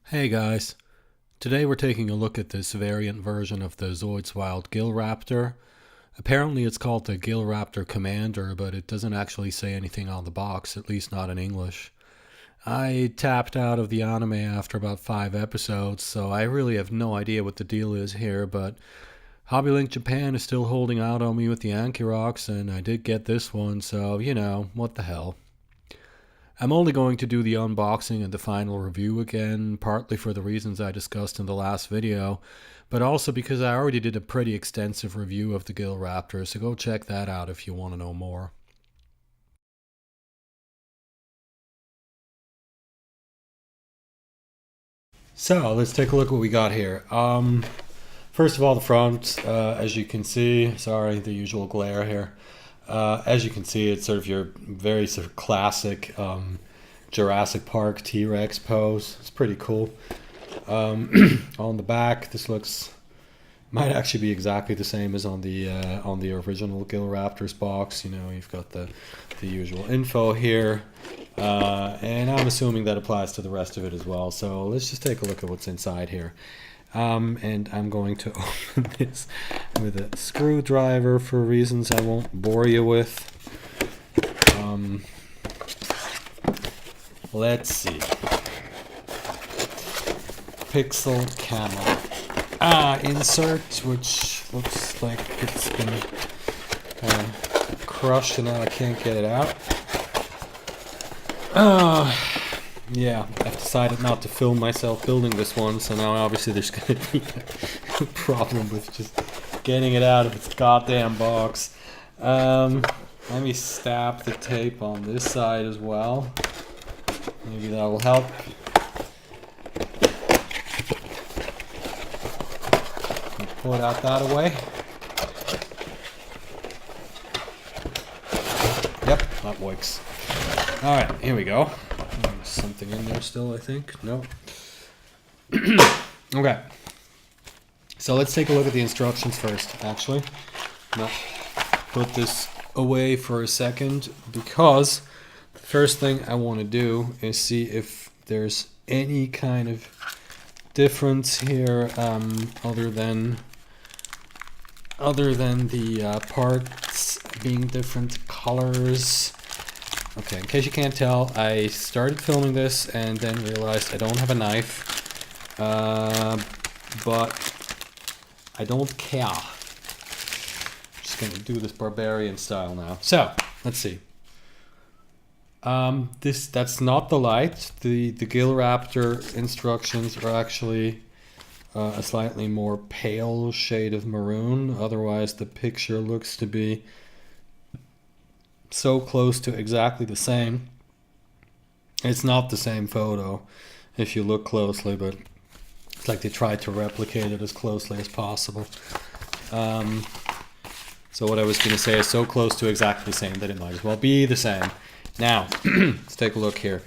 Hey guys, today we're taking a look at this variant version of the Zoids wild Gilraptor. Apparently it's called the Gilraptor Commander, but it doesn't actually say anything on the box, at least not in English. I tapped out of the anime after about 5 episodes, so I really have no idea what the deal is here, but HobbyLink Japan is still holding out on me with the Ankyrox, and I did get this one, so what the hell. I'm only going to do the unboxing and the final review again, partly for the reasons I discussed in the last video, but also because I already did a pretty extensive review of the Gilraptor, so go check that out if you want to know more. So let's take a look at what we got here. First of all, the front, as you can see, sorry, the usual glare here. As you can see, it's sort of your very sort of classic Jurassic Park T-Rex pose. It's pretty cool. On the back, this might actually be exactly the same as on the original Gilraptor's box. You know, you've got the usual info here, and I'm assuming that applies to the rest of it as well. So let's just take a look at what's inside here. And I'm going to open this with a screwdriver for reasons I won't bore you with. Let's see. Pixel Camo insert, which looks like it's been crushed and now I can't get it out. Yeah, I've decided not to film myself building this one, so now obviously there's going to be a problem with just getting it out of its goddamn box. Let me stab the tape on this side as well. Maybe that will help. Pull it out that way. Yep, that works. Alright, here we go. There's something in there still, I think. No. Okay. So let's take a look at the instructions first, actually. Now, put this away for a second because the first thing I want to do is see if there's any kind of difference here other than the parts being different colors. Okay, in case you can't tell, I started filming this and then realized I don't have a knife, but I don't care. I'm just gonna do this barbarian style now. So, let's see. That's not the light. The Gilraptor instructions are actually a slightly more pale shade of maroon. Otherwise, the picture looks to be so close to exactly the same. It's not the same photo if you look closely, but it's like they tried to replicate it as closely as possible. So what I was going to say is so close to exactly the same that it might as well be the same. Now, let's take a look here.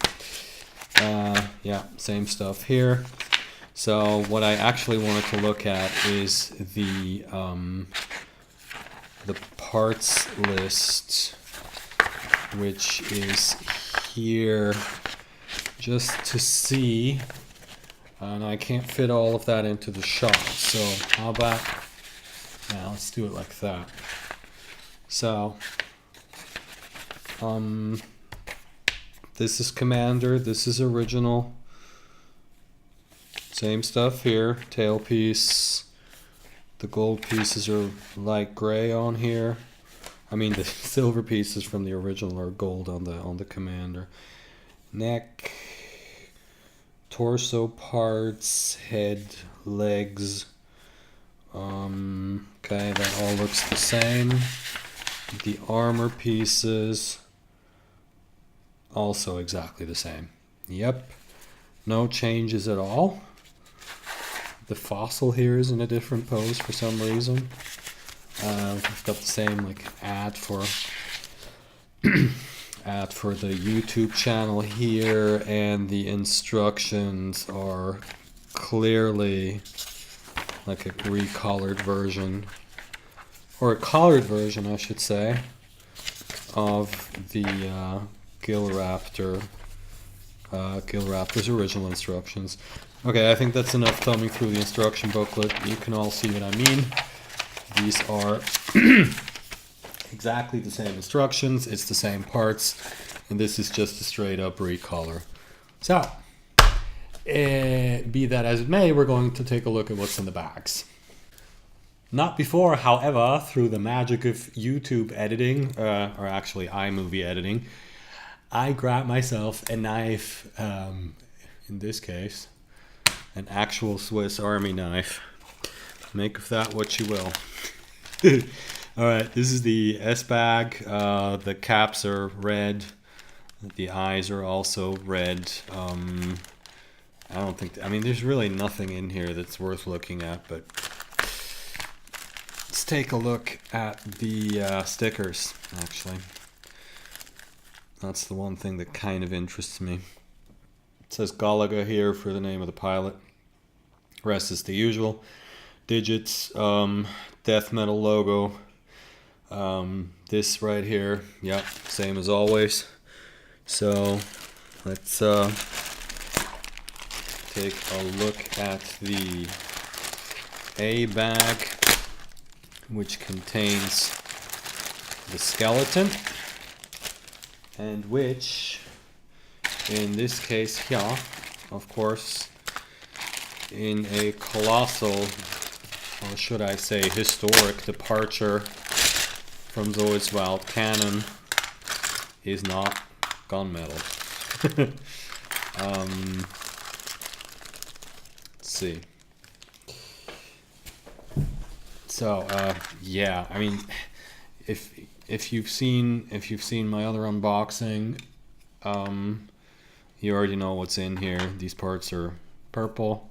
Yeah, same stuff here. So what I actually wanted to look at is the parts list, which is here, just to see. And I can't fit all of that into the shot. So how about now? Let's do it like that. So this is Commander. This is original. Same stuff here, tailpiece. The gold pieces are light gray on here. I mean, the silver pieces from the original are gold on the Commander. Neck, torso parts, head, legs. Okay, that all looks the same. The armor pieces, also exactly the same. Yep, no changes at all. The fossil here is in a different pose for some reason. I've got the same like ad for the YouTube channel here, and the instructions are clearly like a recolored version, or a colored version, I should say, of the Gilraptor Gilraptor's original instructions. Okay, I think that's enough thumbing through the instruction booklet. You can all see what I mean. These are exactly the same instructions, it's the same parts, and this is just a straight up recolor. So, be that as it may, we're going to take a look at what's in the bags. Not before, however, through the magic of YouTube editing, or actually iMovie editing, I grabbed myself a knife, in this case, an actual Swiss Army knife. Make of that what you will. Alright, this is the S bag. The caps are red. The eyes are also red. I don't think, I mean, there's really nothing in here that's worth looking at, but let's take a look at the stickers, actually. That's the one thing that kind of interests me. It says Galaga here for the name of the pilot. Rest is the usual. Digits, death metal logo. This right here, yep, same as always. So let's take a look at the A bag, which contains the skeleton, and which, in this case here, of course, in a colossal, or should I say historic departure from Zoids Wild Canon, is not gunmetal. Let's see. So yeah, I mean, if you've seen my other unboxing, you already know what's in here. These parts are purple.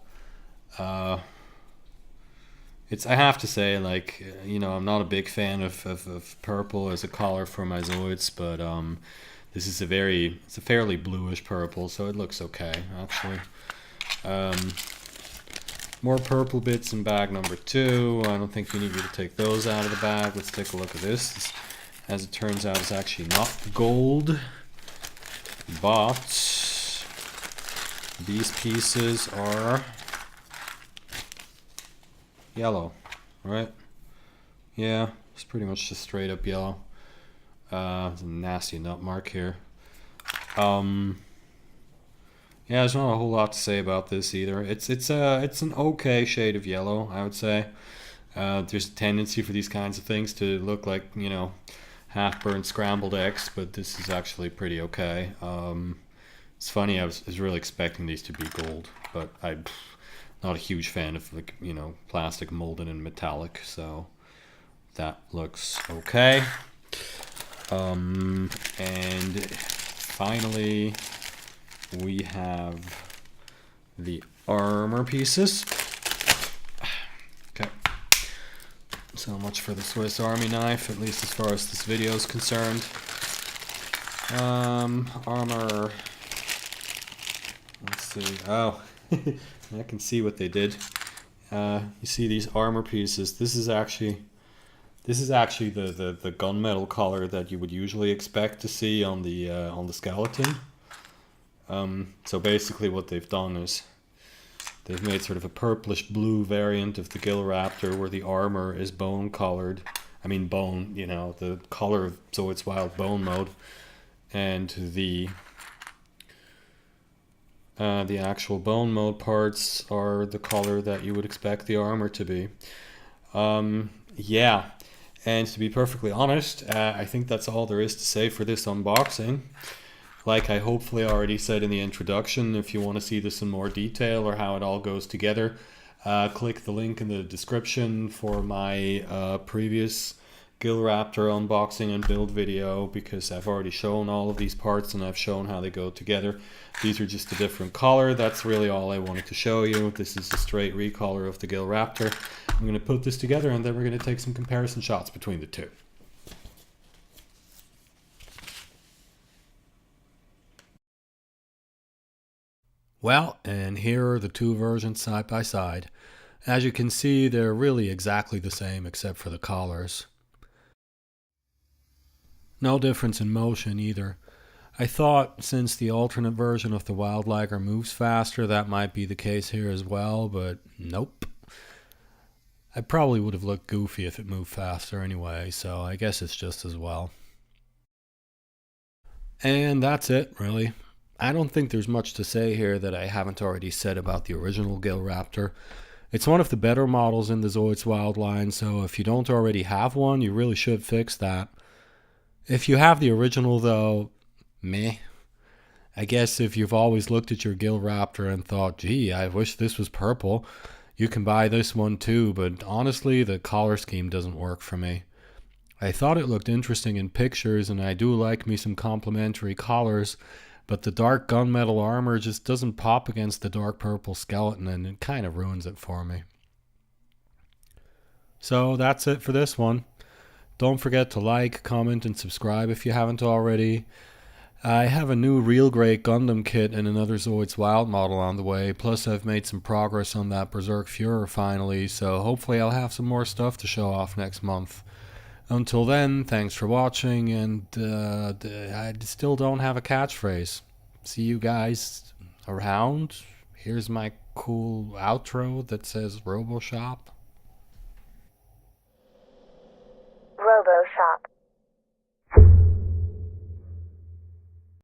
It's, I have to say, like, you know, I'm not a big fan of purple as a color for my Zoids, but this is it's a fairly bluish purple, so it looks okay, actually. More purple bits in bag number 2. I don't think you need me to take those out of the bag. Let's take a look at this. As it turns out, it's actually not gold, but these pieces are yellow, right? Yeah, it's pretty much just straight up yellow. There's a nasty nut mark here. Yeah, there's not a whole lot to say about this either. It's an okay shade of yellow, I would say. There's a tendency for these kinds of things to look like, you know, half-burnt scrambled eggs, but this is actually pretty okay. It's funny, I was really expecting these to be gold, but I'm not a huge fan of, like, you know, plastic molded and metallic, so that looks okay. And finally, we have the armor pieces. Okay, so much for the Swiss Army knife, at least as far as this video is concerned. Armor. Let's see. Oh, I can see what they did. You see these armor pieces. This is actually the gunmetal color that you would usually expect to see on the skeleton. So basically what they've done is they've made sort of a purplish blue variant of the Gilraptor where the armor is bone colored. I mean bone, you know, the color of Zoids Wild bone mode, and the actual bone mode parts are the color that you would expect the armor to be. Yeah, and to be perfectly honest, I think that's all there is to say for this unboxing. Like I hopefully already said in the introduction, if you want to see this in more detail or how it all goes together, click the link in the description for my previous Gilraptor unboxing and build video, because I've already shown all of these parts and I've shown how they go together. These are just a different color. That's really all I wanted to show you. This is a straight recolor of the Gilraptor. I'm going to put this together and then we're going to take some comparison shots between the two. Well, and here are the two versions side by side. As you can see, they're really exactly the same except for the collars. No difference in motion either. I thought since the alternate version of the Wild Liger moves faster, that might be the case here as well, but nope. I probably would have looked goofy if it moved faster anyway, so I guess it's just as well. And that's it, really. I don't think there's much to say here that I haven't already said about the original Gilraptor. It's one of the better models in the Zoids Wild line, so if you don't already have one, you really should fix that. If you have the original, though, meh. I guess if you've always looked at your Gilraptor and thought, gee, I wish this was purple, you can buy this one too, but honestly, the color scheme doesn't work for me. I thought it looked interesting in pictures, and I do like me some complementary colors, but the dark gunmetal armor just doesn't pop against the dark purple skeleton, and it kind of ruins it for me. So that's it for this one. Don't forget to like, comment, and subscribe if you haven't already. I have a new Real Great Gundam kit and another Zoids Wild model on the way, plus I've made some progress on that Berserk Fuhrer finally, so hopefully I'll have some more stuff to show off next month. Until then, thanks for watching, and I still don't have a catchphrase. See you guys around. Here's my cool outro that says RoboShop. RoboShop.